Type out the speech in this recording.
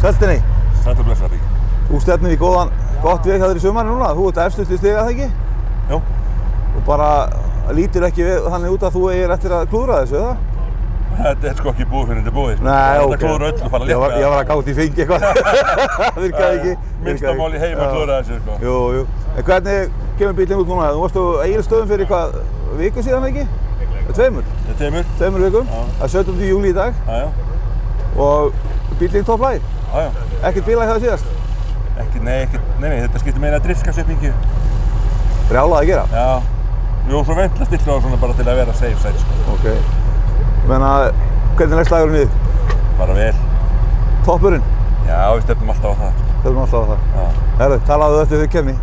Seltinni. Sæll og blessaður. Þú stefnir í gott veg hjá þér í sumarið núna. Þú ert efstust í stiga, það ekki? Jú. Og bara lítur ekki þannig út að þú eigir eftir að klúðra þessu, eða? Þetta sko ekki búið fyrir þetta búið. Nei, ok. Þetta klúður öll og fara létt með. Ég var að gátt í fengi eitthvað. Það virkaði ekki. Minnsta mál í heim að klúðra þessu sko. Jú. En hvernig kemur bílinn út núna? Þú varst á Egilsstöðum fyrir hvað, viku síðan, ekki? Tveimur? Tveimur vikum. Það er 17. júlí í dag. Já. Og bílinn topplægir. Já. Ekkert bílað hjá það síðast? Nei, þetta skiptir meina driftskapsveipingu. Brjálað að gera? Já. Jú, svo ventla stilla á svona bara til að vera safe side sko. Ok. Ég meina, hvernig leggst slagurinn niður? Bara vel. Toppurinn? Já, við stefnum alltaf á það. Stefnum alltaf á það. Já. Herru, talaðu eftir þau kemni.